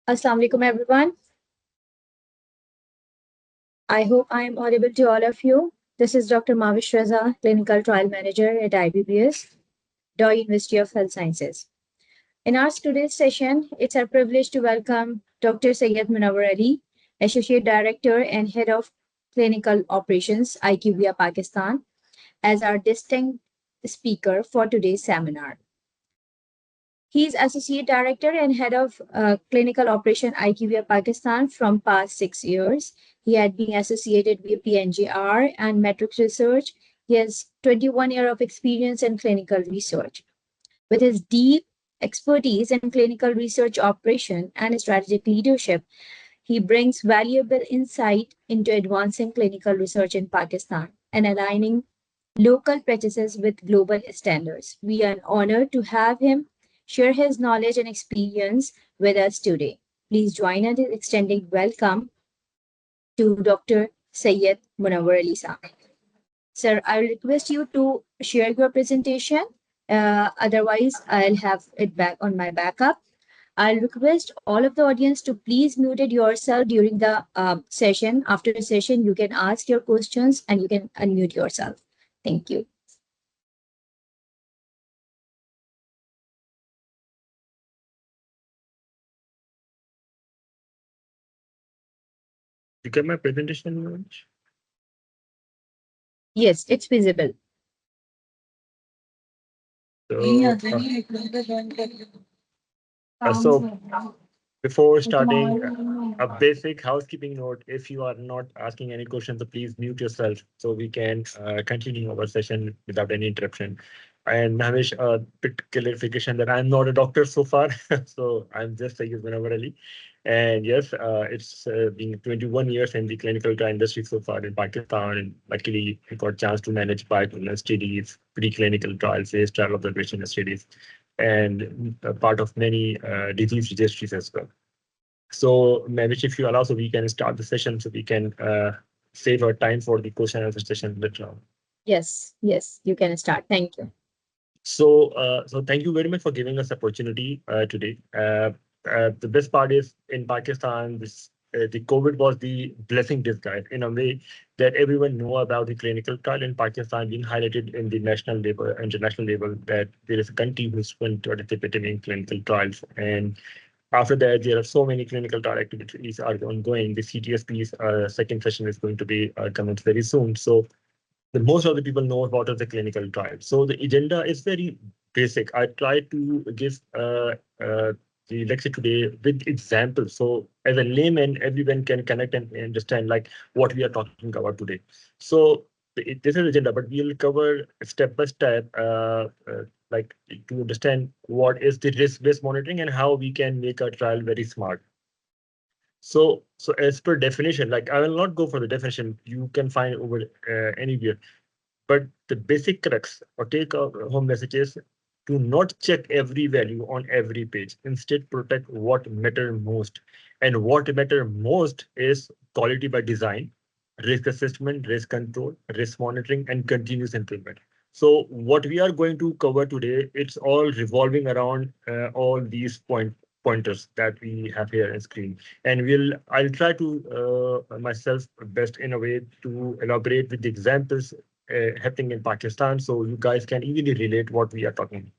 Assalamu alaikum, everyone. I hope I am audible to all of you. This is Dr. Mavish Raza, Clinical Trial Manager at IBBPS, Delhi University of Health Sciences. In our today's session, it's our privilege to welcome Dr. Syed Munawar Ali, Associate Director and Head of Clinical Operations, IQVIA Pakistan, as our distinct speaker for today's seminar. He is Associate Director and Head of Clinical Operation IQVIA Pakistan from past 6 years. He had been associated with PNGR and Metrics Research. He has 21 years of experience in clinical research. With his deep expertise in clinical research operation and strategic leadership, he brings valuable insight into advancing clinical research in Pakistan and aligning local practices with global standards. We are honored to have him share his knowledge and experience with us today. Please join us in extending welcome to Dr. Syed Munawar Ali Sahab. Sir, I will request you to share your presentation. Otherwise, I'll have it back on my backup. I'll request all of the audience to please mute yourself during the session. After the session, you can ask your questions and you can unmute yourself. Thank you. You get my presentation, Manoj? Yes, it's visible. So before starting, a basic housekeeping note: if you are not asking any questions, so please mute yourself so we can continue our session without any interruption. And Mahesh, a bit clarification that I'm not a doctor so far, so I'm just Syed Munawar Ali. And yes, it's been 21 years in the clinical trial industry so far in Pakistan. And luckily, I got a chance to manage bipolar studies, preclinical trials, phase trial observation studies, and a part of many disease registries as well. So, Mavish, if you allow, so we can start the session so we can save our time for the question and answer session later on. Yes, you can start. Thank you. So thank you very much for giving us opportunity today. The best part is in Pakistan, the COVID was the blessing disguise in a way that everyone know about the clinical trial in Pakistan being highlighted in the national level, international level, that there is a country who's participating in clinical trials. And after that, there are so many clinical trial activities are ongoing. The CTSP's second session is going to be coming very soon. So the most of the people know about the clinical trial. So the agenda is very basic. I try to give the lecture today with examples. So as a layman, everyone can connect and understand like what we are talking about today. So this is agenda, but we'll cover step by step, like to understand what is the risk-based monitoring and how we can make a trial very smart. So as per definition, like I will not go for the definition, you can find over anywhere. But the basic crux or take home message is to not check every value on every page. Instead, protect what matter most. And what matter most is quality by design, risk assessment, risk control, risk monitoring, and continuous improvement. So what we are going to cover today, it's all revolving around all these pointers that we have here on screen. And I'll try to myself best in a way to elaborate with the examples happening in Pakistan, so you guys can easily relate what we are talking.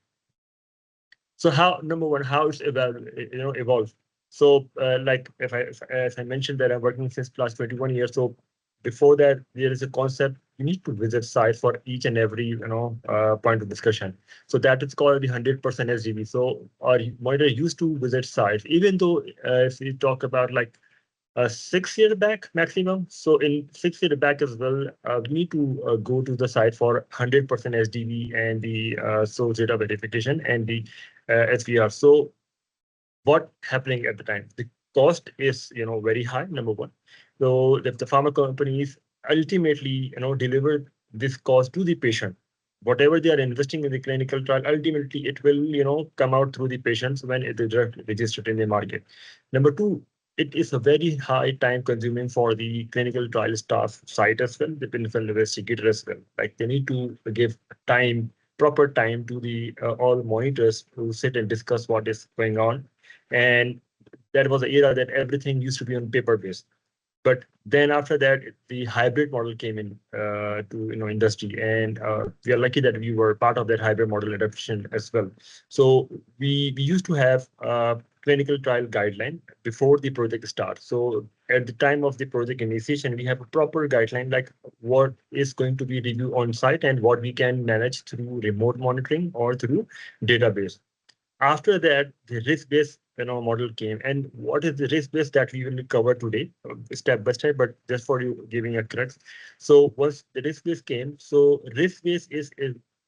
So number one, how it's evolved. So like as I mentioned that I'm working since plus 21 years. So before that, there is a concept you need to visit sites for each and every point of discussion. So that is called the 100% SDV. So our monitor used to visit sites, even though if we talk about like 6 years back maximum. So in 6 years back as well, we need to go to the site for 100% SDV and the source data verification and the SVR. So what happening at the time? The cost is very high. Number one, so if the pharma companies ultimately deliver this cost to the patient, whatever they are investing in the clinical trial, ultimately it will come out through the patients when it is registered in the market. Number two, it is a very high time consuming for the clinical trial staff site as well, the clinical investigator as well. Like they need to give proper time to the all monitors to sit and discuss what is going on. And that was the era that everything used to be on paper based. But then after that, the hybrid model came in to industry, and we are lucky that we were part of that hybrid model adoption as well. So we used to have clinical trial guideline before the project starts. So at the time of the project initiation, we have a proper guideline like what is going to be reviewed on site and what we can manage through remote monitoring or through database. After that, the risk-based model came. And what is the risk-based that we will cover today, step by step, but just for you giving a crux. So once the risk-based came, so risk-based is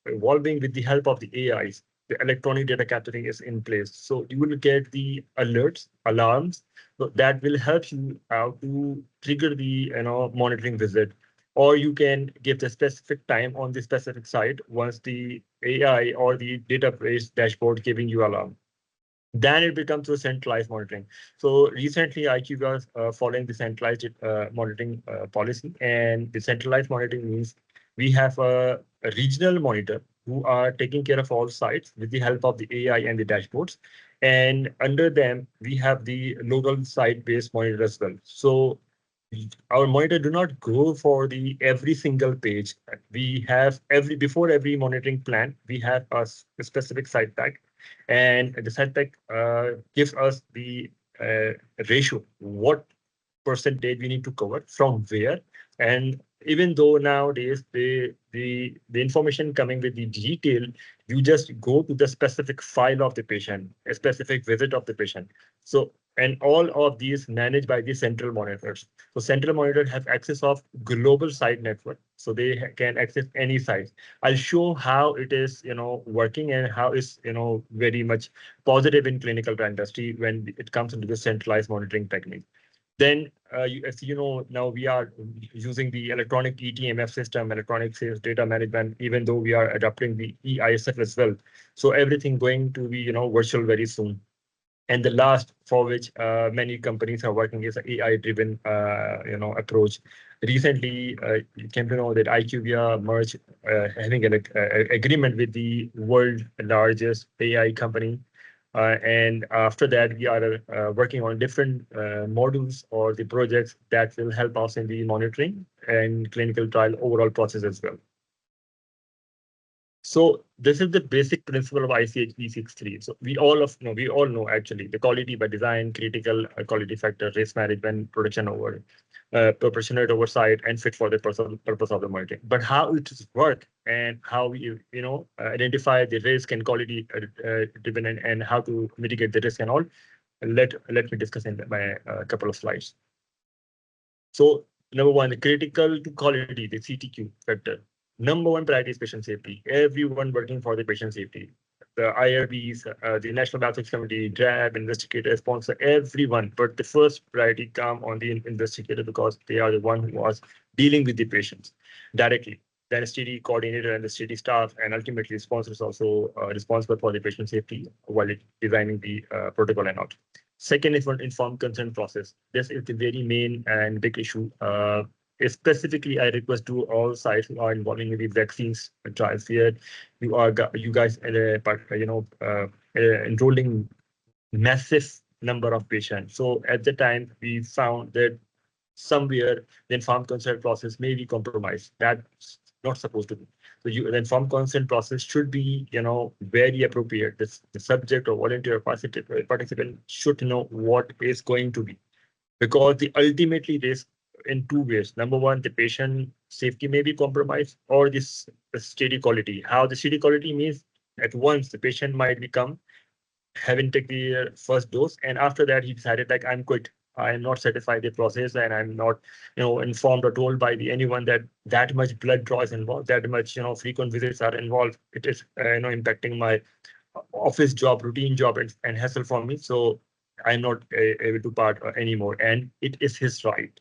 evolving with the help of the AIs. The electronic data capturing is in place. So you will get the alerts, alarms, so that will help you out to trigger the monitoring visit, or you can give the specific time on the specific site once the AI or the database dashboard giving you alarm. Then it becomes a centralized monitoring. So recently, IQVIA was following the centralized monitoring policy, and the centralized monitoring means we have a regional monitor who are taking care of all sites with the help of the AI and the dashboards. And under them, we have the local site-based monitor as well. So our monitor do not go for the every single page. We have before every monitoring plan, we have a specific site pack, and the site pack gives us the uh, ratio, what percentage we need to cover from where. And even though nowadays the information coming with the detail, you just go to the specific file of the patient, a specific visit of the patient. So, and all of these managed by the central monitors. So central monitor have access of global site network, so they can access any site. I'll show how it is, working, and how it's, very much positive in clinical industry when it comes into the centralized monitoring technique. Then, as you know, now we are using the electronic ETMF system, electronic sales data management, even though we are adopting the EISF as well. So everything going to be, virtual very soon. And the last for which many companies are working is an AI-driven, approach. Recently, you came to know that IQVIA merged, having an agreement with the world largest AI company. And after that, we are working on different modules or the projects that will help us in the monitoring and clinical trial overall process as well. So this is the basic principle of ICH V63. So we all know actually the quality by design, critical quality factor, risk management, production over, proportionate oversight, and fit for the purpose of the monitoring. But how it work and how we identify the risk and quality driven, and how to mitigate the risk and all. Let me discuss in my couple of slides. So number one, the critical to quality, the CTQ factor. Number one priority is patient safety. Everyone working for the patient safety. The IRBs, the National Bioethics Committee, DRAB, investigator, sponsor, everyone. But the first priority come on the investigator because they are the one who was dealing with the patients directly. Then study coordinator and the study staff, and ultimately sponsors also responsible for the patient safety while designing the protocol and all. Second is informed consent process. This is the very main and big issue. Specifically, I request to all sites who are involving in the vaccines trials here. You guys, enrolling massive number of patients. So at the time, we found that somewhere the informed consent process may be compromised. That's not supposed to be. So the informed consent process should be, very appropriate. The subject or volunteer or participant should know what is going to be, because the ultimately risk in two ways. Number one, the patient safety may be compromised, or this the study quality. How the study quality means at once the patient might become having take the first dose, and after that he decided like I'm quit. I am not satisfied with the process, and I'm not, informed or told by anyone that much blood draw is involved, that much, frequent visits are involved. It is, impacting my office job, routine job, and hassle for me. So I'm not able to part anymore, and it is his right.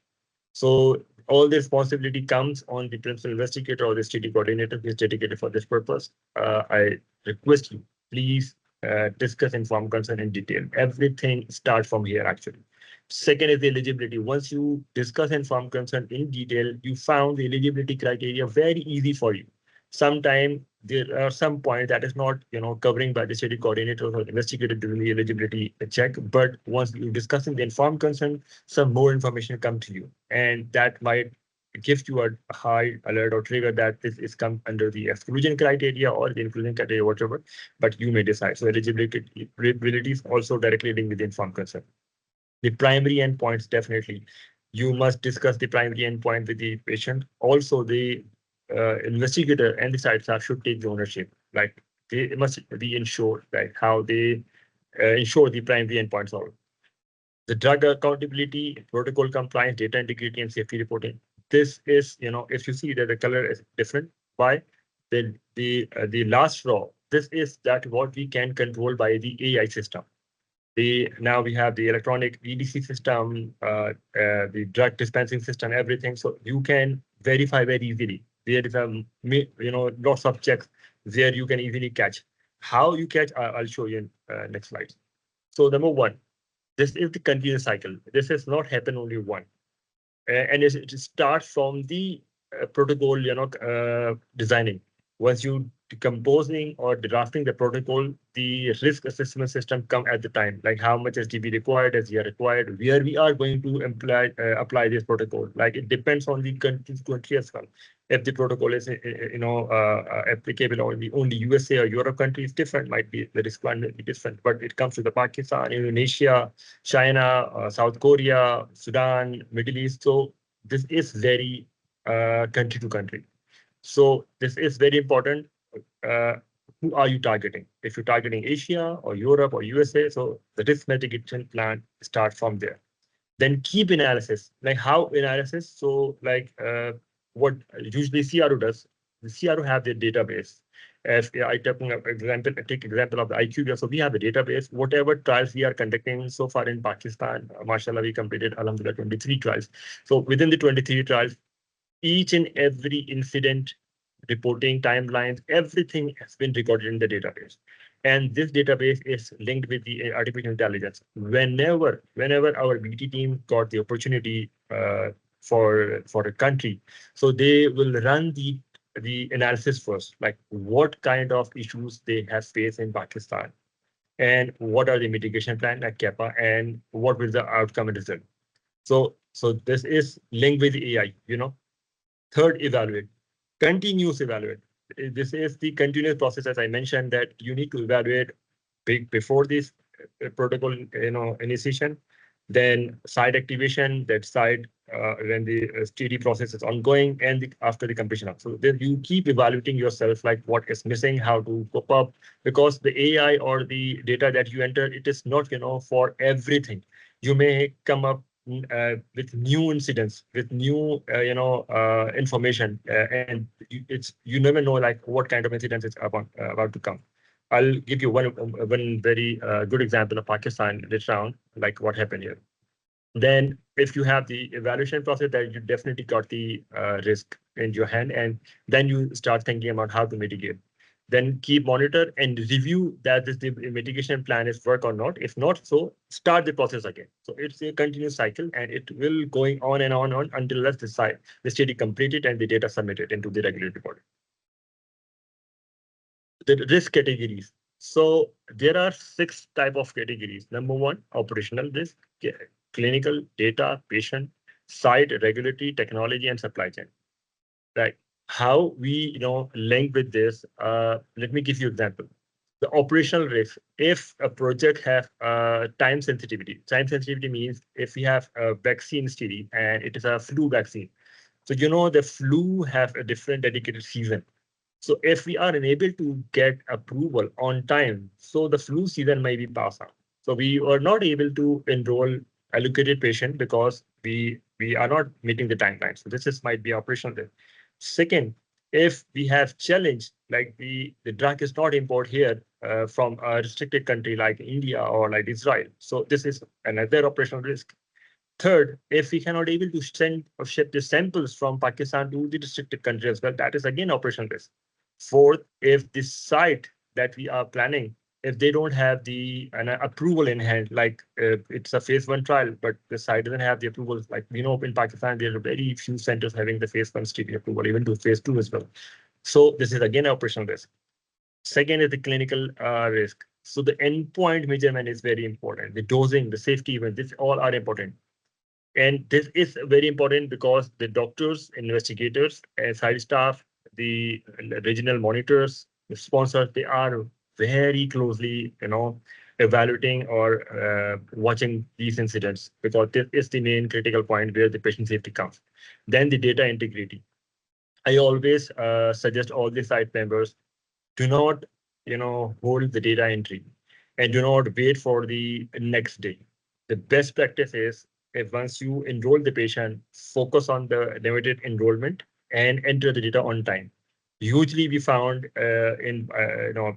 So all the responsibility comes on the principal investigator or the study coordinator who is dedicated for this purpose. I request you, please discuss informed consent in detail. Everything starts from here, actually. Second is the eligibility. Once you discuss informed consent in detail, you found the eligibility criteria very easy for you. Sometimes there are some points that is not, covering by the study coordinator or investigator during the eligibility check. But once you're discussing the informed consent, some more information come to you, and that might give you a high alert or trigger that this is come under the exclusion criteria or the inclusion criteria, whatever. But you may decide. So eligibility is also directly linked with the informed consent. The primary endpoints, definitely. You must discuss the primary endpoint with the patient. Also, the investigator and the site staff should take the ownership. Like they must be ensured that how they ensure the primary endpoints are. The drug accountability, protocol compliance, data integrity, and safety reporting. This is, if you see that the color is different, why? The last row, this is that what we can control by the AI system. Now we have the electronic EDC system, the drug dispensing system, everything. So you can verify very easily. There is lots of checks there you can easily catch. How you catch, I'll show you in next slide. So number one, this is the continuous cycle. This has not happened only one. And it starts from the protocol, designing. Once you composing or drafting the protocol, the risk assessment system come at the time, like how much SDB required, SDR required, where we are going to apply this protocol. Like it depends on the country as well. If the protocol is, applicable only USA or Europe countries, different, might be the requirement be different. But it comes to the Pakistan, Indonesia, China, South Korea, Sudan, Middle East. So this is very country to country. So this is very important. Who are you targeting? If you're targeting Asia or Europe or USA, so the risk mitigation plan starts from there. Then keep analysis, like how analysis. So like what usually CRO does, the CRO have their database. If I take example of the IQVIA, so we have a database, whatever trials we are conducting so far in Pakistan, mashallah, we completed alhamdulillah 23 trials. So within the 23 trials, each and every incident, reporting timelines, everything has been recorded in the database. And this database is linked with the artificial intelligence. Whenever our BT team got the opportunity for a country, so they will run the analysis first, like what kind of issues they have faced in Pakistan, and what are the mitigation plan like 𝐃𝐚𝐭𝐞, and what will the outcome and result. So this is linked with AI, Third, evaluate. Continuous evaluate. This is the continuous process, as I mentioned, that you need to evaluate before this protocol, initiation, then site activation, that site when the steady process is ongoing, and after the completion. So then you keep evaluating yourself, like what is missing, how to cope up, because the AI or the data that you enter, it is not, for everything. You may come up with new incidents, with new, information, and you never know like what kind of incidents is about to come. I'll give you one very good example of Pakistan this round, like what happened here. Then, if you have the evaluation process, that you definitely got the risk in your hand, and then you start thinking about how to mitigate. Then keep monitor and review that the mitigation plan is work or not. If not, so start the process again. So it's a continuous cycle, and it will going on and on until let's decide the study completed and the data submitted into the regulatory body. The risk categories. So there are 6 type of categories. Number one, operational risk, clinical, data, patient, site, regulatory, technology, and supply chain. Right. How we link with this? Let me give you example. The operational risk. If a project have time sensitivity. Time sensitivity means if we have a vaccine study and it is a flu vaccine. So the flu have a different dedicated season. So if we are unable to get approval on time, so the flu season may be passed out. So we are not able to enroll allocated patient because we are not meeting the timeline. So this might be operational risk. Second, if we have challenge, like the drug is not imported here from a restricted country like India or like Israel. So this is another operational risk. Third, if we cannot able to send or ship the samples from Pakistan to the restricted country as well, that is again operational risk. Fourth, if this site that we are planning, if they don't have the approval in hand, like it's a phase 1 trial, but the site doesn't have the approvals, like in Pakistan, there are very few centers having the phase 1 study approval, even to phase 2 as well. So this is again operational risk. Second is the clinical risk. So the endpoint measurement is very important. The dosing, the safety events, this all are important. And this is very important because the doctors, investigators, and site staff, the regional monitors, the sponsors, they are very closely, evaluating or watching these incidents, because this is the main critical point where the patient safety comes. Then the data integrity. I always suggest all the site members, do not, hold the data entry and do not wait for the next day. The best practice is, if once you enroll the patient, focus on the limited enrollment and enter the data on time. Usually we found in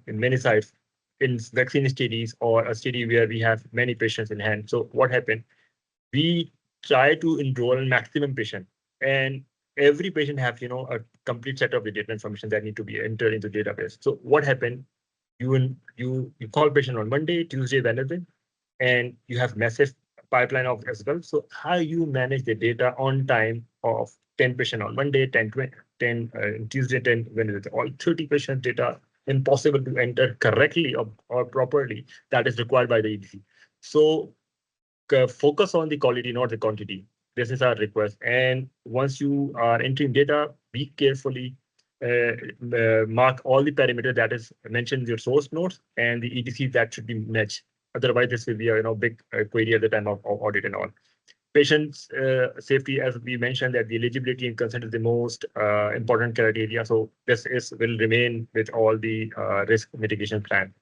many sites, in vaccine studies or a study where we have many patients in hand. So what happened? We try to enroll maximum patient, and every patient have a complete set of the data information that need to be entered into database. So what happened? You call patient on Monday, Tuesday, Wednesday, and you have massive pipeline of as well. So how you manage the data on time of 10 patient on Monday, 10, 20, 10 Tuesday, 10 Wednesday, all 30 patient data impossible to enter correctly or properly, that is required by the EDC. So focus on the quality, not the quantity. This is our request. And once you are entering data, be carefully mark all the parameters that is mentioned in your source notes and the EDC that should be matched. Otherwise, this will be a big query at the time of audit and all. Patients safety, as we mentioned, that the eligibility and consent is the most important criteria. So this will remain with all the risk mitigation plan.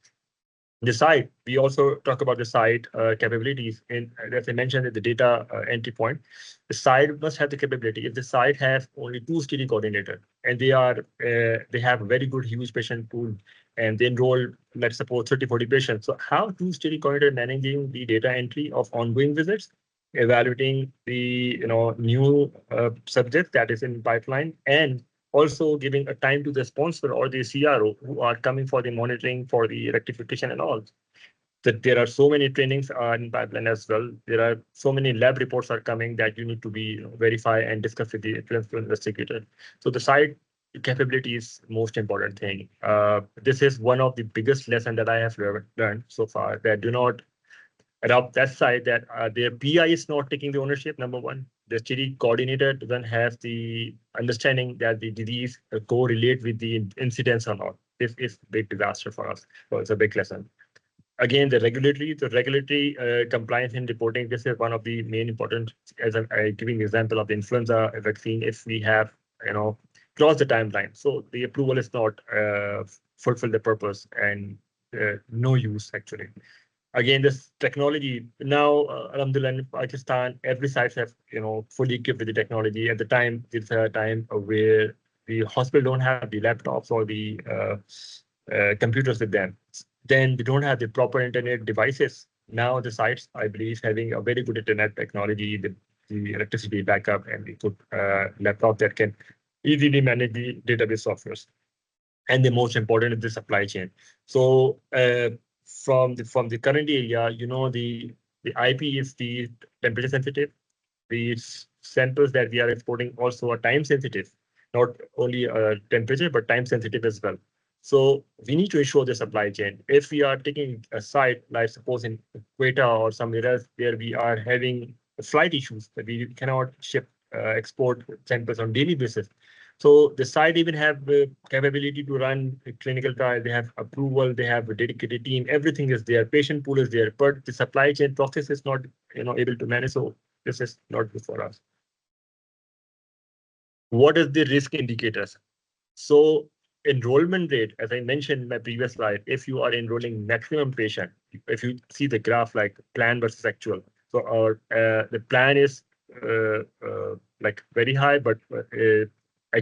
The site, we also talk about the site capabilities. And as I mentioned at the data entry point, the site must have the capability. If the site has only 2 study coordinator and they have a very good huge patient pool and they enroll, let's suppose 30, 40 patients. So how 2 study coordinator managing the data entry of ongoing visits, evaluating the new subjects that is in pipeline, and also giving a time to the sponsor or the CRO who are coming for the monitoring, for the rectification and all. That there are so many trainings in pipeline as well. There are so many lab reports are coming that you need to be verify and discuss with the principal investigator. So the site capability is most important thing. This is one of the biggest lesson that I have learned so far, that do not adopt that side, that their PI is not taking the ownership, number one. The study coordinator doesn't have the understanding that the disease correlate with the incidence or not. This is big disaster for us. So it's a big lesson. Again, the regulatory compliance and reporting, this is one of the main important, as I'm giving example of the influenza vaccine, if we have, cross the timeline. So the approval is not fulfill the purpose and no use actually. Again, this technology now, Alhamdulillah, in Pakistan, every site have fully equipped with the technology. At the time, it's a time where the hospital don't have the laptops or the computers with them. Then they don't have the proper internet devices. Now the sites, I believe, having a very good internet technology, the electricity backup, and the good laptop that can easily manage the database softwares. And the most important is the supply chain. So from the current area, the IP is the temperature sensitive. The samples that we are exporting also are time sensitive, not only temperature but time sensitive as well. So we need to ensure the supply chain. If we are taking a site, like suppose in Quetta or somewhere else where we are having flight issues, that we cannot ship export samples on daily basis. So the site even have the capability to run a clinical trial. They have approval. They have a dedicated team. Everything is there. Patient pool is there, but the supply chain process is not, able to manage. So this is not good for us. What is the risk indicators? So enrollment rate, as I mentioned in my previous slide, if you are enrolling maximum patient, if you see the graph like plan versus actual, so our the plan is like very high, but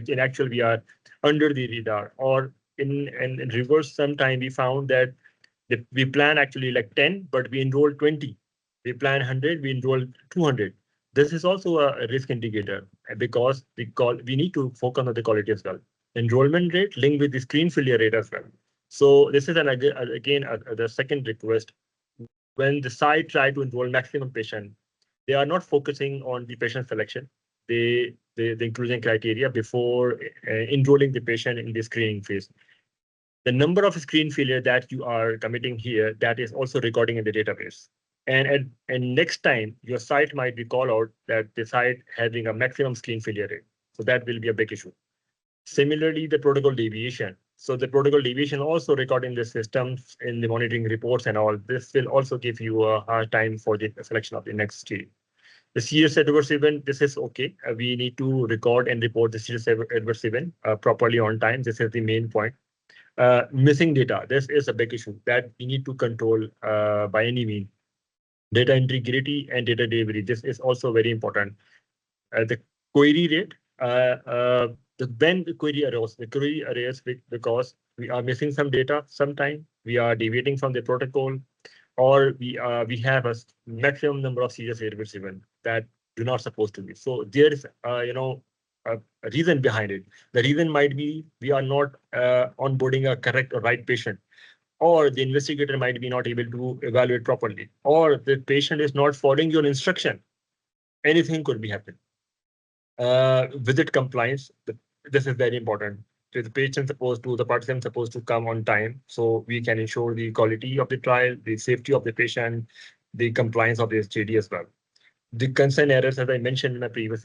in actual we are under the radar. Or in reverse, sometime we found that we plan actually like 10, but we enroll 20. We plan 100, we enroll 200. This is also a risk indicator because we need to focus on the quality as well. Enrollment rate linked with the screen failure rate as well. So this is again the second request. When the site try to enroll maximum patient, they are not focusing on the patient selection. the inclusion criteria before enrolling the patient in the screening phase. The number of screen failure that you are committing here, that is also recording in the database. And next time, your site might be called out that the site having a maximum screen failure rate. So that will be a big issue. Similarly, the protocol deviation. So the protocol deviation also recorded in the systems, in the monitoring reports and all. This will also give you a hard time for the selection of the next stage. The serious adverse event, this is okay. We need to record and report the serious adverse event properly on time. This is the main point. Missing data, this is a big issue that we need to control by any means. Data integrity and data delivery, this is also very important. The query rate, when the query arose because we are missing some data sometime, we are deviating from the protocol, or we have a maximum number of serious adverse events that do not supposed to be. So there is a reason behind it. The reason might be we are not onboarding a correct or right patient, or the investigator might be not able to evaluate properly, or the patient is not following your instruction. Anything could be happening. Visit compliance, this is very important. So the participant supposed to come on time, so we can ensure the quality of the trial, the safety of the patient, the compliance of the SJD as well. The consent errors, as I mentioned in my previous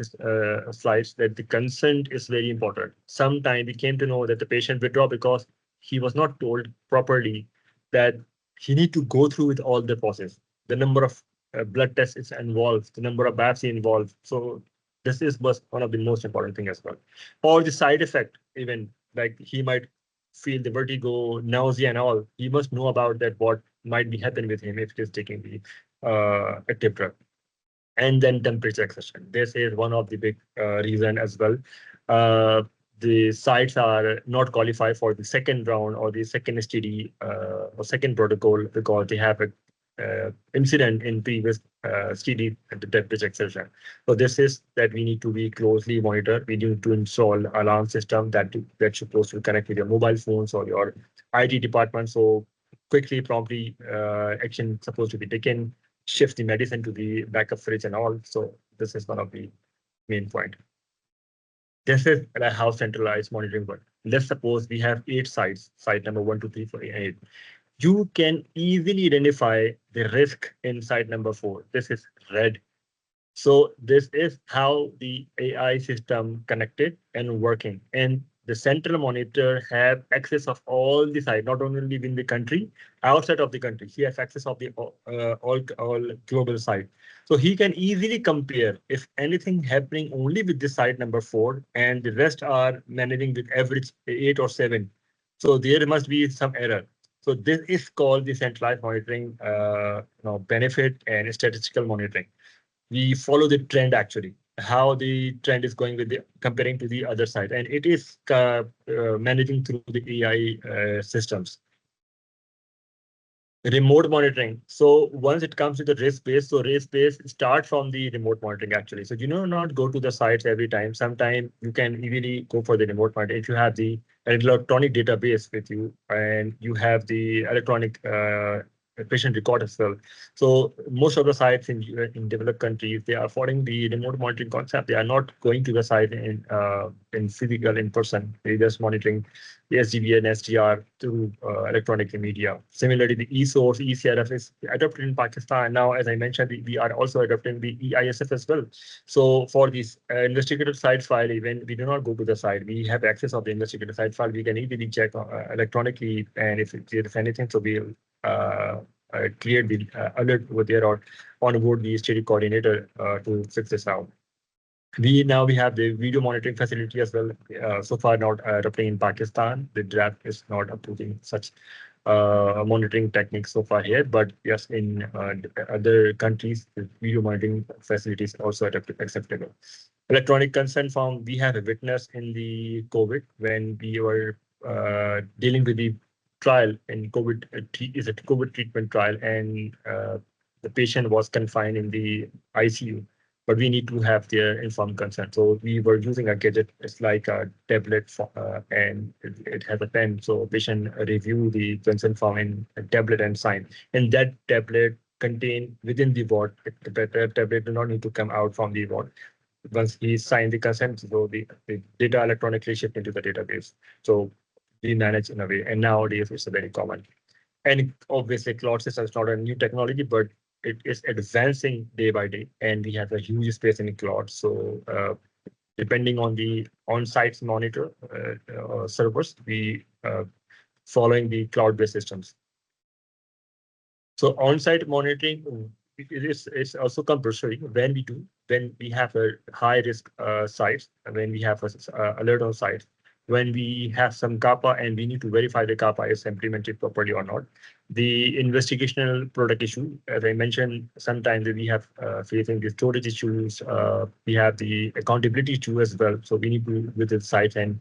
slides, that the consent is very important. Sometimes we came to know that the patient withdraw because he was not told properly that he need to go through with all the process. The number of blood tests is involved, the number of biopsy involved. So this was one of the most important thing as well. Or the side effect, even like he might feel the vertigo, nausea and all. He must know about that, what might be happening with him if he is taking the active drug. And then temperature accession. This is one of the big reason as well. The sites are not qualified for the second round or the second STD or second protocol because they have a incident in previous STD at the temperature accession. So this is that we need to be closely monitored. We need to install alarm system that's supposed to connect with your mobile phones or your IT department. So quickly, promptly, action supposed to be taken. Shift the medicine to the backup fridge and all. So this is one of the main point. This is how centralized monitoring works. Let's suppose we have 8 sites, site number 1, 2, 3, 4, 8. You can easily identify the risk in site number 4. This is red. So this is how the AI system connected and working. And the central monitor have access of all the sites, not only within the country, outside of the country. He has access of the all global site. So he can easily compare if anything happening only with the site number 4 and the rest are managing with average 8 or 7. So there must be some error. So this is called the centralized monitoring benefit and statistical monitoring. We follow the trend actually, how the trend is going with the comparing to the other side, and it is managing through the AI systems. Remote monitoring. So once it comes to the risk-based, so risk-based start from the remote monitoring actually. So you know, not go to the sites every time. Sometimes you can easily go for the remote monitoring if you have the electronic database with you and you have the electronic patient record as well. So most of the sites in developed countries, they are following the remote monitoring concept. They are not going to the site in physical, in person. They're just monitoring the SDV and SDR through electronic media. Similarly, the eSource, eCRF is adopted in Pakistan. Now, as I mentioned, we are also adopting the EISF as well. So for these investigative site file, even we do not go to the site, we have access of the investigative site file. We can easily check electronically, and if there's anything, so we'll clear the alert over there or onboard the study coordinator to fix this out. We have the video monitoring facility as well. So far not adopting in Pakistan. The draft is not approving such monitoring techniques so far here, but yes, in other countries, the video monitoring facilities also acceptable. Electronic consent form, we have a witness in the COVID when we were dealing with the trial in COVID, is a COVID treatment trial, and the patient was confined in the ICU, but we need to have their informed consent. So we were using a gadget. It's like a tablet, and it has a pen. So patient review the consent form in a tablet and sign. And that tablet contain within the ward. The tablet do not need to come out from the ward. once he signed the consent, so the data electronically shipped into the database. So we manage in a way, and nowadays it's a very common. And obviously, cloud system is not a new technology, but it is advancing day by day, and we have a huge space in cloud. So depending on the on-site monitor servers, we following the cloud-based systems. So on-site monitoring it's also compulsory when we have a high-risk sites, when we have a alert on site, when we have some 𝐃𝐴 and we need to verify the 𝐃𝐴 is implemented properly or not. The investigational product issue, as I mentioned, sometimes we have facing the storage issues. We have the accountability issue as well. So we need to visit sites and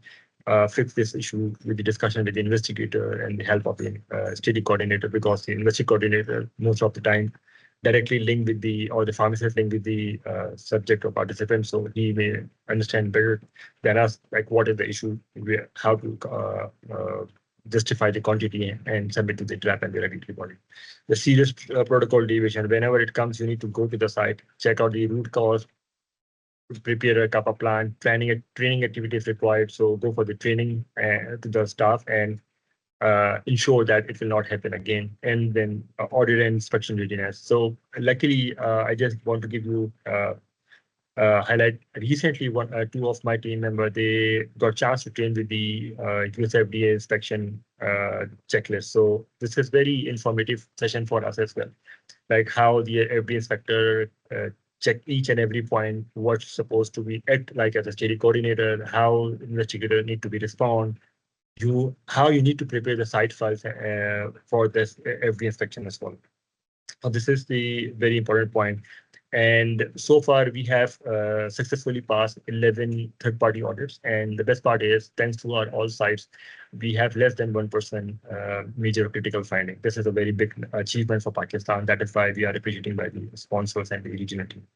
fix this issue with the discussion with the investigator and the help of the study coordinator, because the investigator coordinator most of the time directly linked with the pharmacist linked with the subject or participant, so he may understand better than us, like what is the issue, how to justify the quantity and submit to the TRAP and the regulatory body. The serious protocol deviation, whenever it comes, you need to go to the site, check out the root cause, prepare a 𝐃𝐴 plan, training activities required. So go for the training to the staff and ensure that it will not happen again, and then audit and inspection readiness. So luckily, I just want to give you highlight recently two of my team member, they got chance to train with the US FDA inspection checklist. So this is very informative session for us as well, like how the FDA inspector check each and every point, what's supposed to be act like as a study coordinator, how investigator need to be respond, how you need to prepare the site files for this every inspection as well. So this is the very important point. And so far we have successfully passed 11 third-party audits. And the best part is, thanks to our all sites, we have less than 1% major critical finding. This is a very big achievement for Pakistan. That is why we are appreciating by the sponsors and the regional team.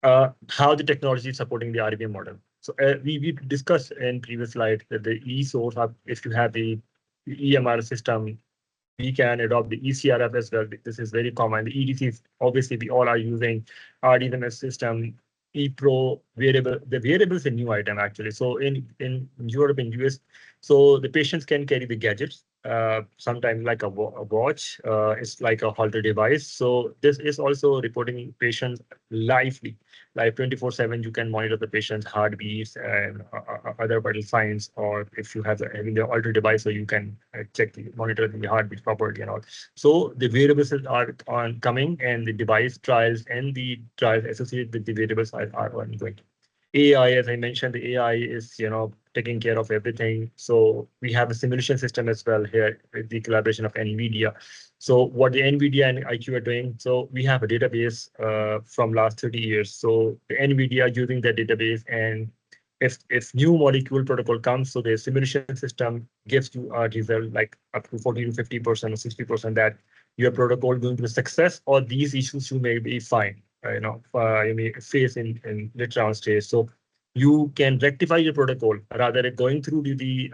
How the technology is supporting the RBM model. So we discussed in previous slide that the e-source, if you have the EMR system, we can adopt the ECRF as well. This is very common. The EDCs, obviously, we all are using RDMS system, ePro variable. The variable is a new item actually. So in Europe and US, so the patients can carry the gadgets. Sometimes like a watch, it's like a halter device. So this is also reporting patients lively, like 24/7. You can monitor the patient's heartbeats and other vital signs, or if you have having the halter device, so you can monitor the heartbeat properly and all. So the variables are coming, and the device trials and the trials associated with the variables are ongoing. AI, as I mentioned, the AI is taking care of everything. So we have a simulation system as well here with the collaboration of NVIDIA. So what the NVIDIA and IQ are doing, so we have a database from last 30 years. So the NVIDIA using that database, and if new molecule protocol comes, so the simulation system gives you a result like up to 40 to 50% or 60% that your protocol going to be success, or these issues you may be fine. You may face in later on stage. So you can rectify your protocol rather than going through the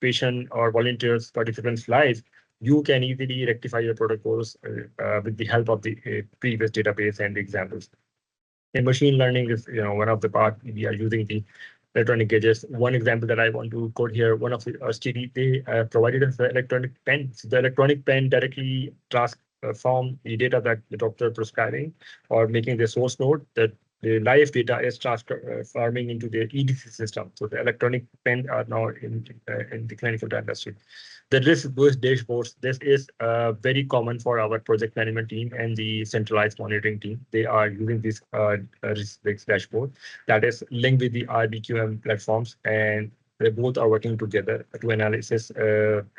patient or volunteers participants' lives. You can easily rectify your protocols with the help of the previous database and the examples. And machine learning is one of the part we are using the electronic gadgets. One example that I want to quote here, one of the study, they provided us the electronic pen. So the electronic pen directly transform the data that the doctor prescribing or making the source node, that the live data is transforming into the EDC system. So the electronic pen are now in the clinical industry. The risk-based dashboards, this is very common for our project management team and the centralized monitoring team. They are using this risk-based dashboard that is linked with the RBQM platforms, and they both are working together to analysis.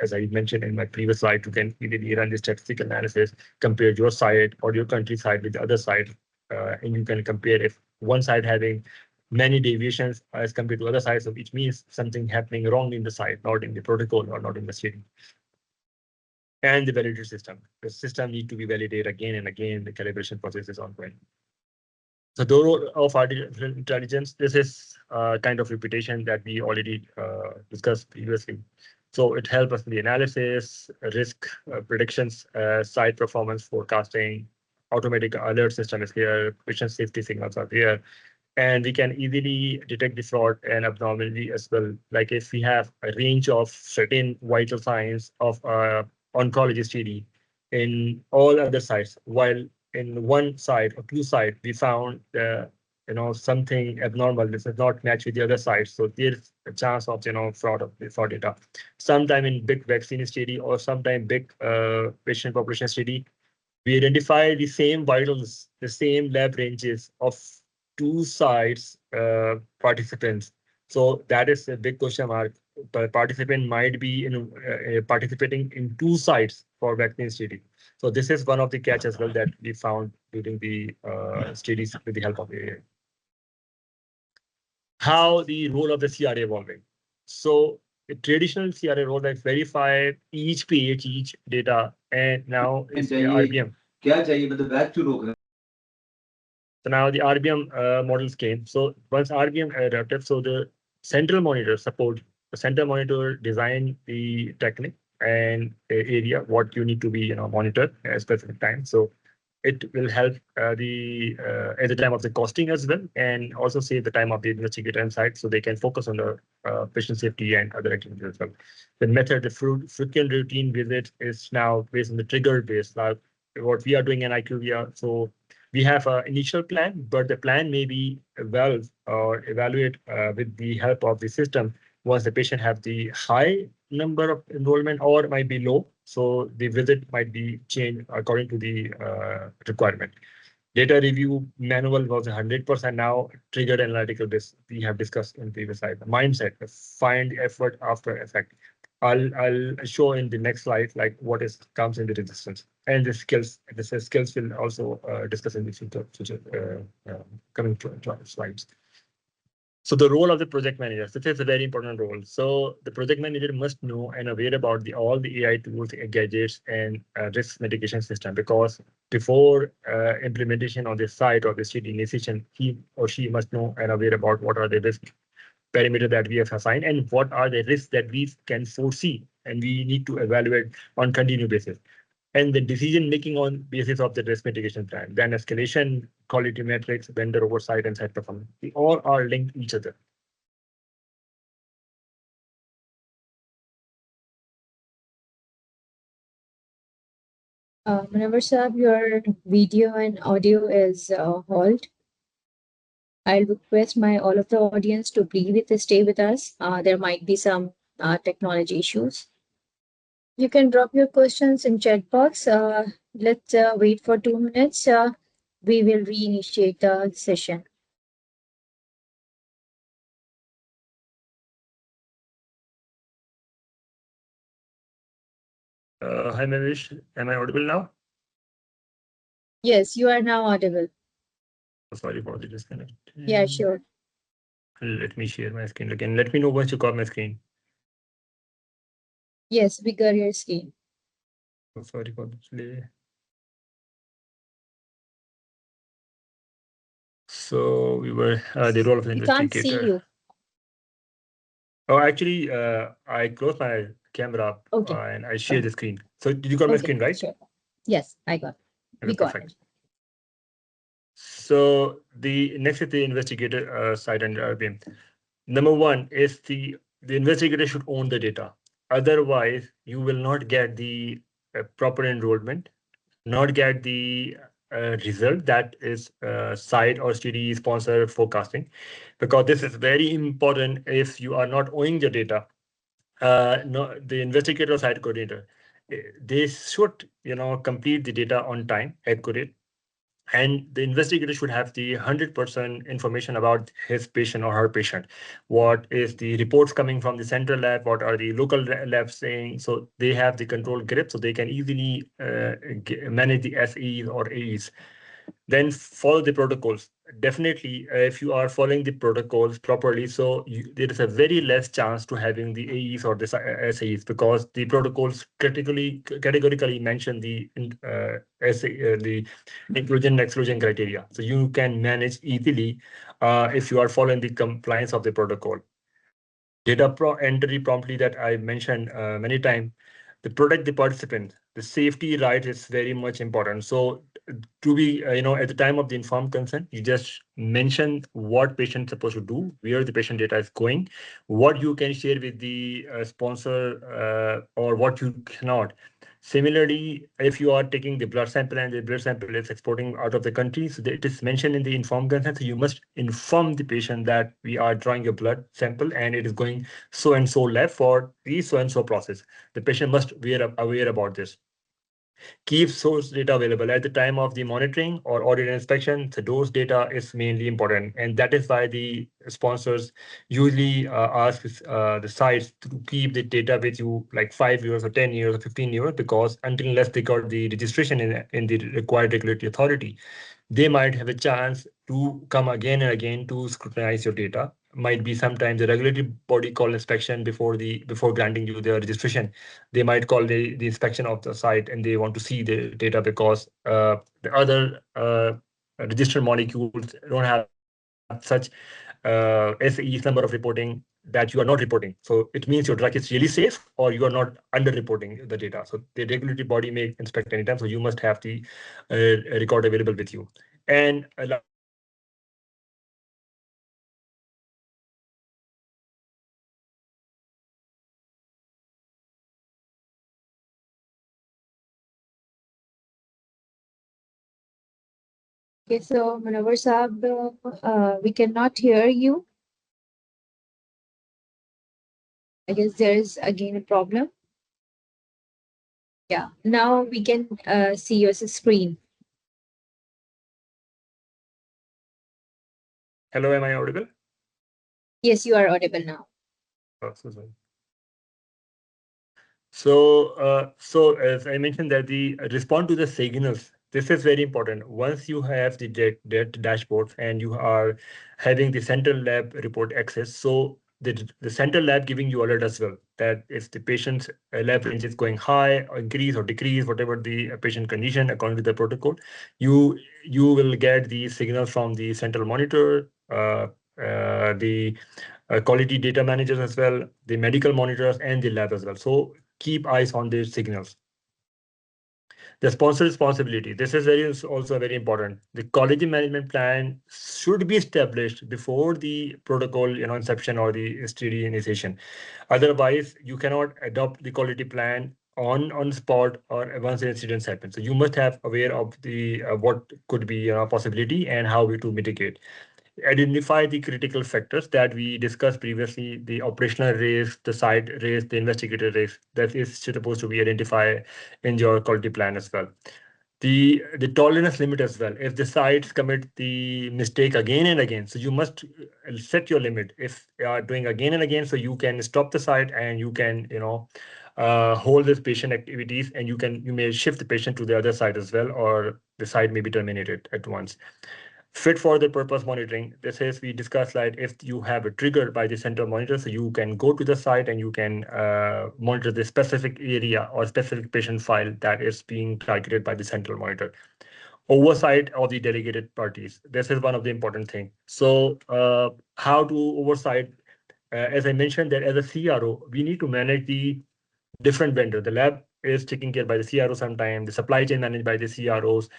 As I mentioned in my previous slide, you can easily run the statistical analysis, compare your site or your country site with the other site, and you can compare if one side having many deviations as compared to other sites, which means something happening wrong in the site, not in the protocol or not in the study. And the validator system. The system need to be validated again and again. The calibration process is ongoing. So the role of artificial intelligence, this is kind of repetition that we already discussed previously. So it helps us in the analysis, risk predictions, site performance forecasting, automatic alert system is here, patient safety signals are there, and we can easily detect the fraud and abnormality as well. Like if we have a range of certain vital signs of oncology study in all other sites, while in one site or two sites we found something abnormal. This does not match with the other sites, so there's a chance of fraud data. Sometime in big vaccine study or sometime big patient population study, we identify the same vitals, the same lab ranges of two sites participants. So that is a big question mark. The participant might be participating in two sites for vaccine study. So this is one of the catch as well that we found during the studies with the help of AI. How the role of the CRA evolving. So the traditional CRA role like verify each page, each data, and now is the RBM. So now the RBM models came. So once RBM adapted, so the central monitor support, the central monitor design the technique and the area what you need to be monitored at a specific time. So it will help at the time of the costing as well, and also save the time of the investigator inside, so they can focus on the patient safety and other activities as well. The method, the frequent routine visit is now based on the trigger based. Like what we are doing in IQVIA, so we have an initial plan, but the plan may be evolve or evaluate with the help of the system once the patient have the high number of enrollment or might be low. So the visit might be changed according to the requirement. Data review manual was 100%. Now triggered analytical this we have discussed in previous slide. Mindset, find effort after effect. I'll show in the next slide like what is comes in the resistance and the skills. This skills will also discuss in the future coming slides. So the role of the project manager, this is a very important role. So the project manager must know and aware about all the AI tools, gadgets, and risk mitigation system, because before implementation on the site or the study initiation, he or she must know and aware about what are the risk parameter that we have assigned and what are the risks that we can foresee and we need to evaluate on continuous basis. And the decision making on basis of the risk mitigation plan, then escalation, quality metrics, vendor oversight, and site performance. They all are linked to each other. Munawar Saab, your video and audio is halt. I'll request all of the audience to please stay with us. There might be some technology issues. You can drop your questions in chat box. Let's wait for 2 minutes. We will reinitiate the session. Hi, Mavish. Am I audible now? Yes, you are now audible. Sorry for the disconnect. Yeah, sure. Let me share my screen again. Let me know once you got my screen. Yes, bigger your screen. Sorry for the delay. So we were the role of the investigator. We can't see you. Oh, actually, I closed my camera and I share the screen. So did you got my screen, right? Sure. Yes, I got it. We got it. So the next is the investigator side and RBM. Number one is the investigator should own the data. Otherwise, you will not get the proper enrollment, not get the result that is site or study sponsor forecasting, because this is very important. If you are not owning the data, no, the investigator or site coordinator, they should complete the data on time, accurate, and the investigator should have the 100% information about his patient or her patient. What is the reports coming from the central lab? What are the local labs saying? So they have the control grip, so they can easily manage the SEs or AEs. Then follow the protocols. Definitely, if you are following the protocols properly, so there is a very less chance to having the AEs or the SAEs, because the protocols categorically mention the the inclusion and exclusion criteria. So you can manage easily if you are following the compliance of the protocol. Data entry promptly that I mentioned many times. To protect the participant, the safety right is very much important. So to be, at the time of the informed consent, you just mention what patient is supposed to do, where the patient data is going, what you can share with the sponsor, or what you cannot. Similarly, if you are taking the blood sample and the blood sample is exporting out of the country, so it is mentioned in the informed consent, so you must inform the patient that we are drawing a blood sample and it is going so and so lab for the so and so process. The patient must be aware about this. Keep source data available at the time of the monitoring or audit and inspection. The dose data is mainly important, and that is why the sponsors usually ask the sites to keep the data with you like 5 years or 10 years or 15 years, because unless they got the registration in the required regulatory authority, they might have a chance to come again and again to scrutinize your data. Might be sometimes the regulatory body call inspection before granting you the registration. They might call the inspection of the site and they want to see the data, because the other registered molecules don't have such SEs, number of reporting, that you are not reporting. So it means your drug is really safe or you are not under reporting the data. So the regulatory body may inspect anytime. So you must have the record available with you. And lastly, the sponsor responsibility. This is very important. The quality management plan should be established before the protocol. And Okay, so Munawar Saab, we cannot hear you. I guess there is again a problem. Yeah, now we can see your screen. hello, am I audible? Yes, you are audible now. Oh, so sorry. So as I mentioned, that the respond to the signals, this is very important. Once you have the dashboards and you are having the central lab report access, so the central lab giving you alert as well, that if the patient's lab range is going high or increase or decrease, whatever the patient condition according to the protocol, you will get the signals from the central monitor, the quality data managers as well, the medical monitors, and the lab as well. So keep eyes on these signals. The sponsor responsibility. This is also very important. The quality management plan should be established before the protocol, inception or the study initiation. Otherwise, you cannot adopt the quality plan on spot or once the incidents happen. So you must have aware of the what could be a possibility and how to mitigate. Identify the critical factors that we discussed previously, the operational risk, the site risk, the investigator risk, that is supposed to be identified in your quality plan as well. The tolerance limit as well. If the sites commit the mistake again and again, so you must set your limit. If you are doing again and again, so you can stop the site and you can, hold this patient activities, and you may shift the patient to the other site as well, or the site may be terminated at once. Fit for the purpose monitoring. This is, we discussed, like if you have a trigger by the central monitor, so you can go to the site and you can monitor the specific area or specific patient file that is being targeted by the central monitor. Oversight of the delegated parties. This is one of the important things. So how to oversight? As I mentioned, that as a CRO, we need to manage the different vendor. The lab is taken care by the CRO sometimes, the supply chain managed by the CROs,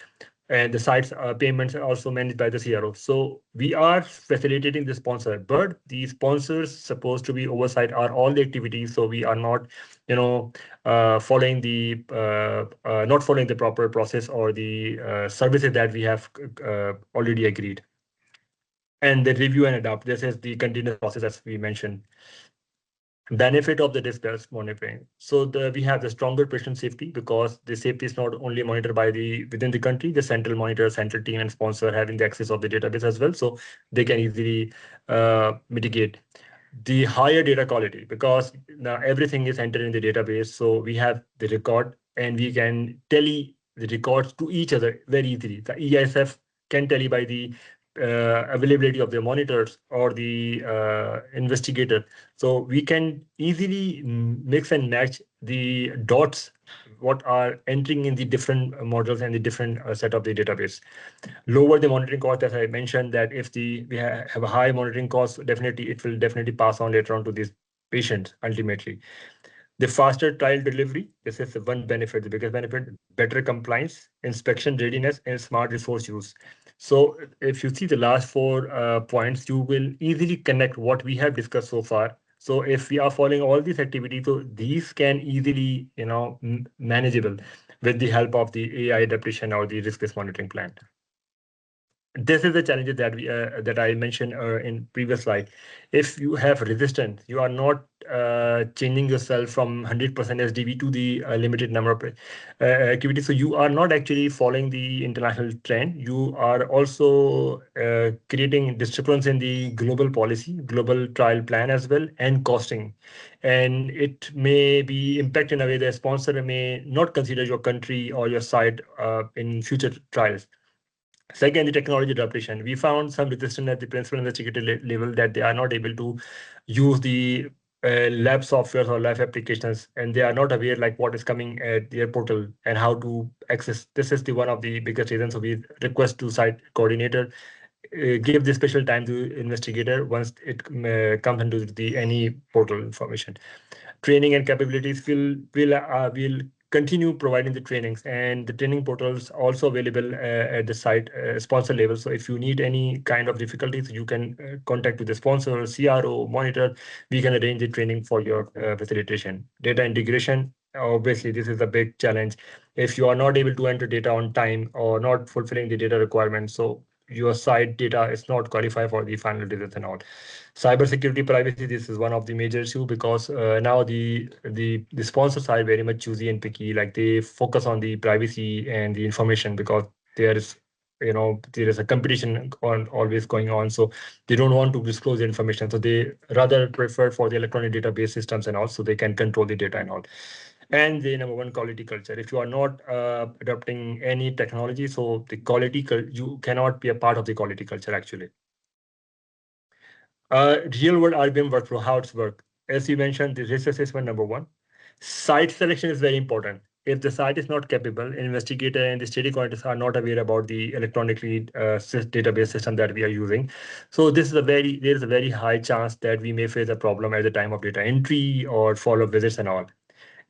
and the sites payments are also managed by the CRO. So we are facilitating the sponsor, but the sponsors supposed to be oversight are all the activities. So we are not, following the not following the proper process or the services that we have already agreed. And the review and adapt. This is the continuous process as we mentioned. Benefit of the dispatch monitoring. So we have the stronger patient safety, because the safety is not only monitored by within the country, the central monitor, central team, and sponsor having the access of the database as well, so they can easily mitigate. The higher data quality, because now everything is entered in the database, so we have the record and we can tally the records to each other very easily. The EISF can tally by the availability of the monitors or the investigator. So we can easily mix and match the dots what are entering in the different models and the different set of the database. Lower the monitoring cost, as I mentioned, that if we have a high monitoring cost, definitely it will definitely pass on later on to these patients ultimately. The faster trial delivery, this is the one benefit, the biggest benefit, better compliance, inspection readiness, and smart resource use. So if you see the last four points, you will easily connect what we have discussed so far. So if we are following all these activities, so these can easily, manageable with the help of the AI adaptation or the risk-based monitoring plan. This is the challenges that we that I mentioned in previous slide. If you have resistance, you are not changing yourself from 100% SDV to the limited number of activities. So you are not actually following the international trend. You are also creating disturbance in the global policy, global trial plan as well, and costing. And it may be impact in a way the sponsor may not consider your country or your site in future trials. Second, the technology adaptation. We found some resistance at the principal investigator level that they are not able to use the lab software or lab applications, and they are not aware like what is coming at their portal and how to access. This is the one of the biggest reasons. So we request to site coordinator give the special time to investigator once it comes into the any portal information. Training and capabilities will continue providing the trainings, and the training portals also available at the site sponsor level. So if you need any kind of difficulties, you can contact with the sponsor, CRO, monitor. We can arrange the training for your facilitation. Data integration. Obviously, this is a big challenge. If you are not able to enter data on time or not fulfilling the data requirements, so your site data is not qualified for the final results and all. Cybersecurity privacy, this is one of the major issue because now the sponsors are very much choosy and picky. Like they focus on the privacy and the information because there is there is a competition on always going on, so they don't want to disclose the information, so they rather prefer for the electronic database systems and all, so they can control the data and all. And the number one, quality culture. If you are not adopting any technology, so the you cannot be a part of the quality culture actually. Real world RBM workflow, how it's work. As you mentioned, the risk assessment number one. Site selection is very important. If the site is not capable, investigator and the study coordinators are not aware about the electronically database system that we are using. So this is there is a very high chance that we may face a problem at the time of data entry or follow-up visits and all.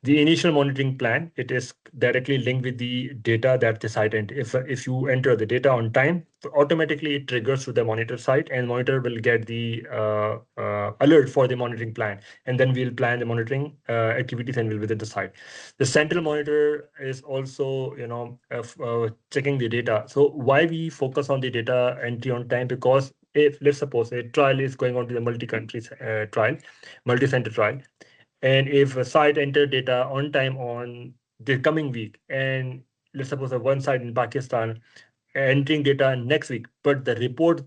The initial monitoring plan, it is directly linked with the data that the site enter. If you enter the data on time, automatically it triggers to the monitor site, and monitor will get the alert for the monitoring plan, and then we'll plan the monitoring activities and we'll visit the site. The central monitor is also checking the data. So why we focus on the data entry on time? Because if let's suppose a trial is going on to the multi-country trial, multi-center trial, and if a site enter data on time on the coming week, and let's suppose a one site in Pakistan entering data next week, but the report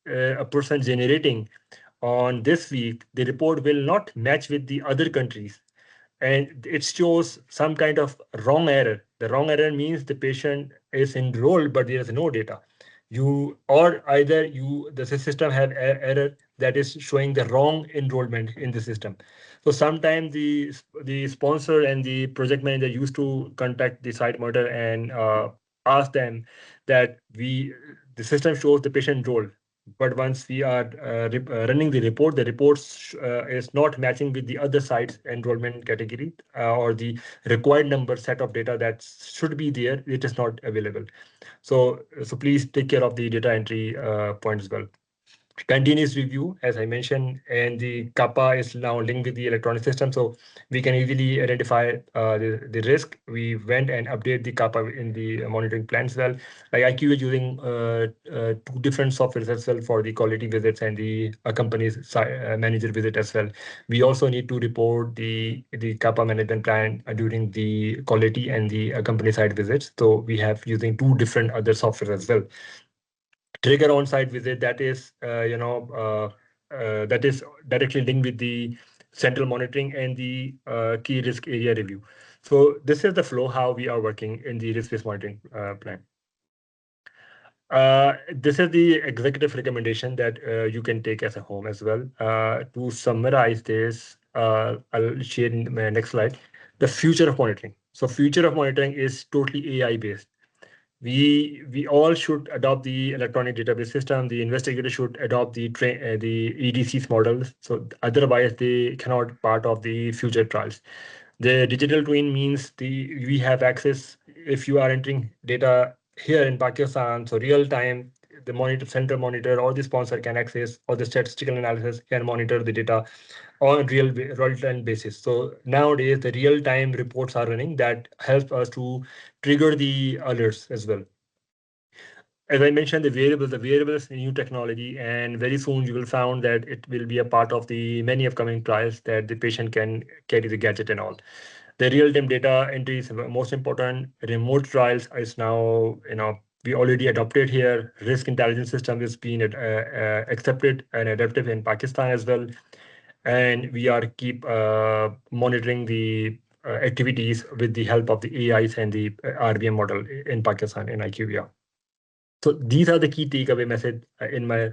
a person generating on this week, the report will not match with the other countries, and it shows some kind of wrong error. The wrong error means the patient is enrolled, but there is no data. The system have error that is showing the wrong enrollment in the system. So sometimes the sponsor and the project manager used to contact the site monitor and ask them that the system shows the patient enrolled, but once we are running the report, the reports is not matching with the other site's enrollment category or the required number set of data that should be there. It is not available. So please take care of the data entry point as well. Continuous review, as I mentioned, and the kappa is now linked with the electronic system, so we can easily identify the risk. We went and update the kappa in the monitoring plan as well. Like IQVIA is using two different softwares as well for the quality visits and the company's manager visit as well. We also need to report the kappa management plan during the quality and the company side visits. So we have using two different other software as well. Trigger on-site visit, that is directly linked with the central monitoring and the key risk area review. So this is the flow how we are working in the risk-based monitoring plan. This is the executive recommendation that you can take as a home as well. To summarize this, I'll share in my next slide. The future of monitoring. So future of monitoring is totally AI based. We all should adopt the electronic database system. The investigator should adopt the EDC's models. So otherwise they cannot part of the future trials. The digital twin means we have access if you are entering data here in Pakistan, so real time, the center monitor or the sponsor can access, or the statistical analysis can monitor the data on real time basis. So nowadays the real time reports are running that help us to trigger the alerts as well. As I mentioned, the variables is a new technology, and very soon you will find that it will be a part of the many upcoming trials that the patient can carry the gadget and all. The real-time data entry is most important. Remote trials is now, we already adopted here. Risk intelligence system is being accepted and adaptive in Pakistan as well. And we are keep monitoring the activities with the help of the AIs and the RBM model in Pakistan in IQVIA. So these are the key takeaway message in my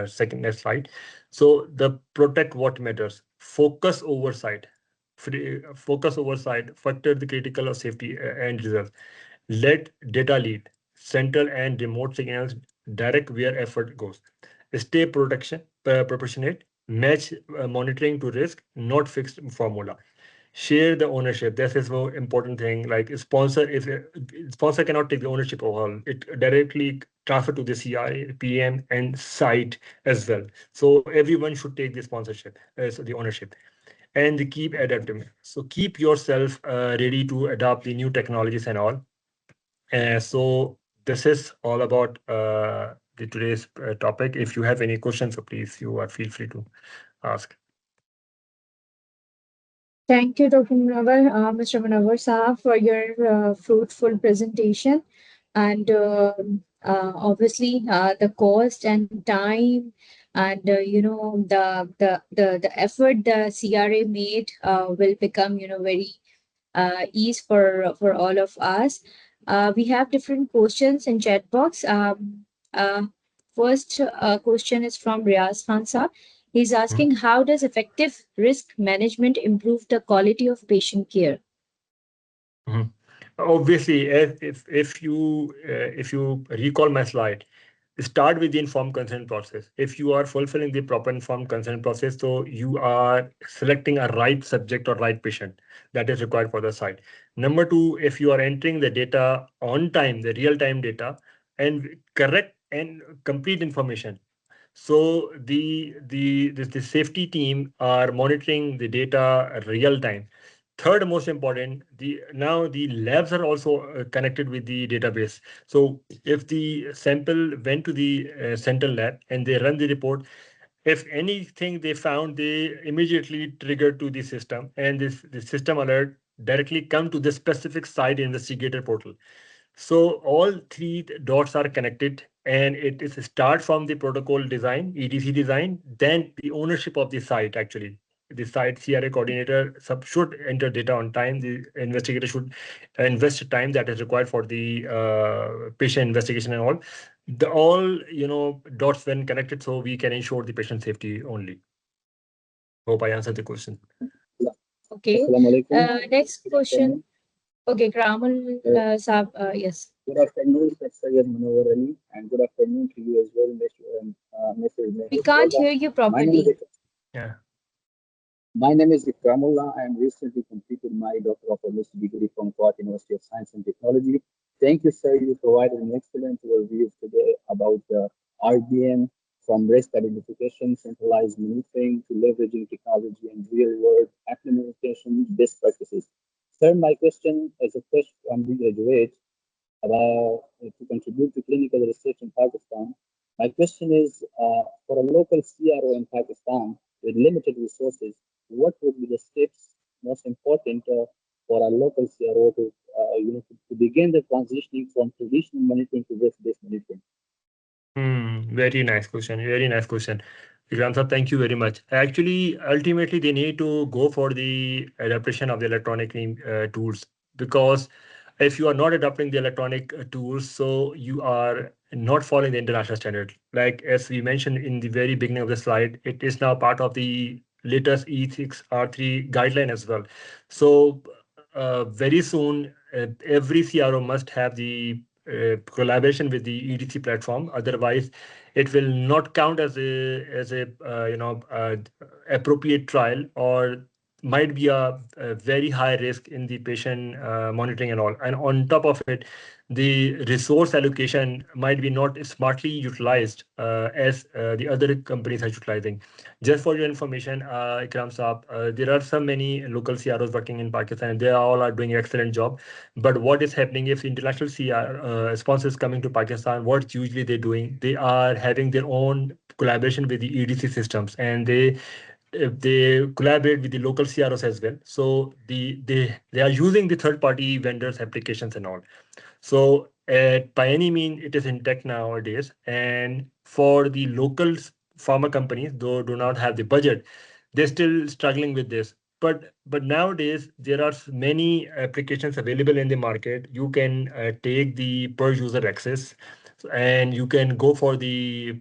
second next slide. So the protect what matters, focus oversight, factor the critical of safety and results. Let data lead, central and remote signals direct where effort goes. Stay proportionate, match monitoring to risk, not fixed formula. Share the ownership. This is more important thing. Like if sponsor cannot take the ownership of all, it directly transfer to the CI, PM, and site as well. So everyone should take the sponsorship, so the ownership, and the keep adapting. So keep yourself ready to adopt the new technologies and all. So this is all about the today's topic. If you have any questions, so please you are feel free to ask. Thank you, Dr. Munawar, Mr. Munawar Saab, for your fruitful presentation. And obviously, the cost and time and the effort the CRA made will become very ease for all of us. We have different questions in chat box. First question is from Riaz Khan Saab. He's asking, how does effective risk management improve the quality of patient care? Mhm. Obviously, if you recall my slide, start with the informed consent process. If you are fulfilling the proper informed consent process, so you are selecting a right subject or right patient that is required for the site. Number two, if you are entering the data on time, the real time data, and correct and complete information. So the safety team are monitoring the data real time. Third most important, now the labs are also connected with the database. So if the sample went to the central lab and they run the report, if anything they found, they immediately trigger to the system, and the system alert directly come to the specific site investigator portal. So all three dots are connected, and it is start from the protocol design, EDC design, then the ownership of the site actually. The site CRA coordinator should enter data on time. The investigator should invest time that is required for the patient investigation and all. The all dots when connected, so we can ensure the patient safety only. Hope I answered the question. Okay. Next question. Okay, Kramal Saab, yes. Good afternoon, Mr. Munawar Ali, and good afternoon to you as well, Mr. We can't hear you properly. Yeah. My name is Ikramullah. I am recently completed my Doctor of Pharmacy degree from Kuwait University of Science and Technology. Thank you, sir. You provided an excellent overview today about the RBM, from risk identification, centralized monitoring, to leveraging technology and real-world implementation best practices. Sir, my question as a fresh graduate to contribute to clinical research in Pakistan. My question is, for a local CRO in Pakistan with limited resources, what would be the steps most important for a local CRO to begin the transitioning from traditional monitoring to risk-based monitoring? Very nice question. Very nice question. Vikram, thank you very much. Actually, ultimately, they need to go for the adaptation of the electronic tools, because if you are not adopting the electronic tools, so you are not following the international standard. Like as we mentioned in the very beginning of the slide, it is now part of the latest E6R3 guideline as well. So very soon, every CRO must have the collaboration with the EDC platform. Otherwise, it will not count as a appropriate trial, or might be a very high risk in the patient monitoring and all. And on top of it, the resource allocation might be not smartly utilized as the other companies are utilizing. Just for your information, Ikram Saab, there are so many local CROs working in Pakistan. They all are doing an excellent job. But what is happening if international CR sponsors coming to Pakistan? What usually they're doing? They are having their own collaboration with the EDC systems, and they collaborate with the local CROs as well. So they are using the third party vendors applications and all. So by any means, it is in tech nowadays. And for the local pharma companies, though do not have the budget, they're still struggling with this. But nowadays there are many applications available in the market. You can take the per user access, and you can go for the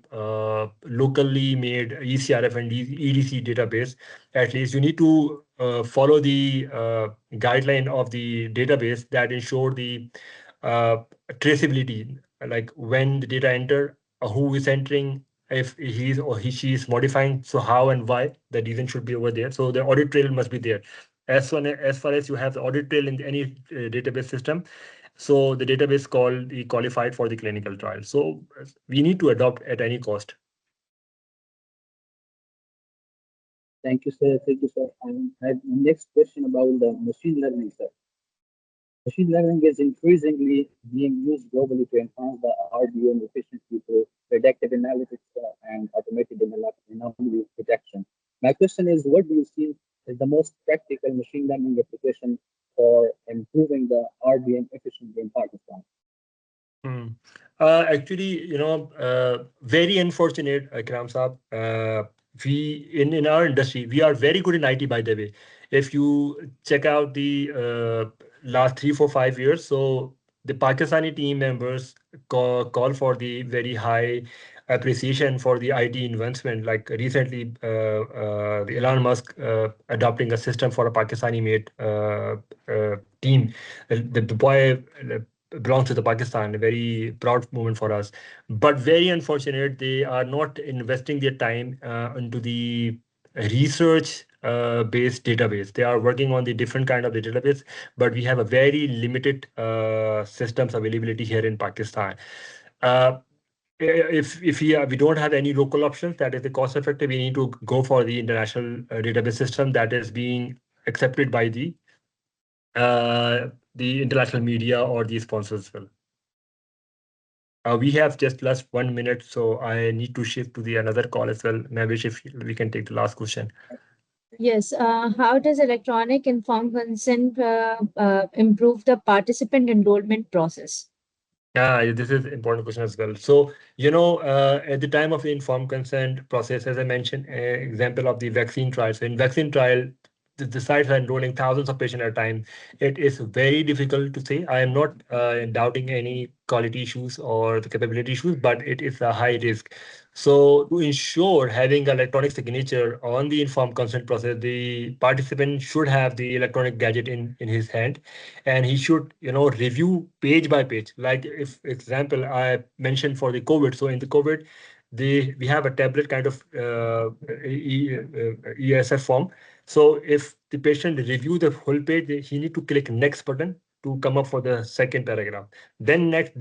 locally made ECRF and EDC database. At least you need to follow the guideline of the database that ensure the uh, traceability, like when the data enter, who is entering, if he's or she is modifying, so how and why, the reason should be over there. So the audit trail must be there. As far as you have the audit trail in any database system, so the database called the qualified for the clinical trial. So we need to adopt at any cost. Thank you, sir. Thank you, sir. And I have next question about the machine learning, sir. Machine learning is increasingly being used globally to enhance the RDM efficiency through predictive analytics and automated anomaly detection. My question is, what do you see is the most practical machine learning application for improving the RDM efficiency in Pakistan? Actually, very unfortunate, Ikram Saab. We in our industry, we are very good in IT, by the way. If you check out the last 3, 4, 5 years, so the Pakistani team members call for the very high appreciation for the IT investment. Like recently, the Elon Musk adopting a system for a Pakistani-made team. The boy belongs to the Pakistan, a very proud moment for us. But very unfortunate, they are not investing their time into the research based database. They are working on the different kind of the database, but we have a very limited systems availability here in Pakistan. Uh, if we don't have any local options that is the cost effective, we need to go for the international database system that is being accepted by the international media or the sponsors as well. We have just last 1 minute, so I need to shift to the another call as well. Maybe if we can take the last question. Yes. How does electronic informed consent improve the participant enrollment process? Yeah, this is important question as well. So, at the time of the informed consent process, as I mentioned, example of the vaccine trial. So in vaccine trial, the sites are enrolling thousands of patients at a time. It is very difficult to say. I am not doubting any quality issues or the capability issues, but it is a high risk. So to ensure having electronic signature on the informed consent process, the participant should have the electronic gadget in his hand, and he should, review page by page. Like if example I mentioned for the COVID. So in the COVID, we have a tablet kind of ESF form. So if the patient review the whole page, he need to click next button to come up for the second paragraph. Then next,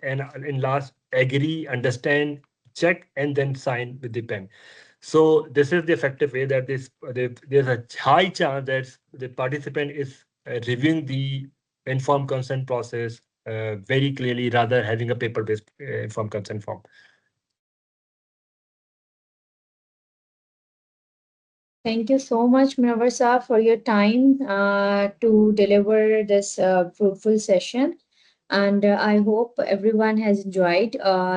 and in last, agree, understand, check, and then sign with the pen. So this is the effective way that there's a high chance that the participant is reviewing the informed consent process very clearly, rather having a paper-based informed consent form. Thank you so much, Munawar Saab, for your time to deliver this fruitful session. And I hope everyone has enjoyed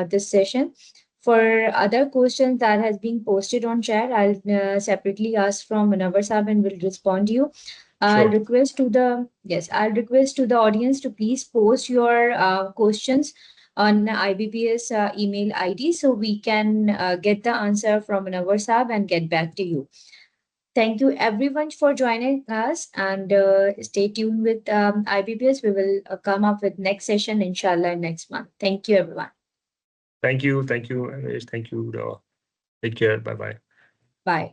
this session. For other questions that has been posted on chat, I'll separately ask from Munawar Saab and will respond to you. I'll Sure. request to the audience to please post your questions on IBBPS email ID so we can get the answer from Munawar Saab and get back to you. Thank you everyone for joining us, and stay tuned with IBBS. We will come up with next session, inshallah, next month. Thank you, everyone. Thank you. Thank you. Thank you. Take care. Bye-bye. Bye.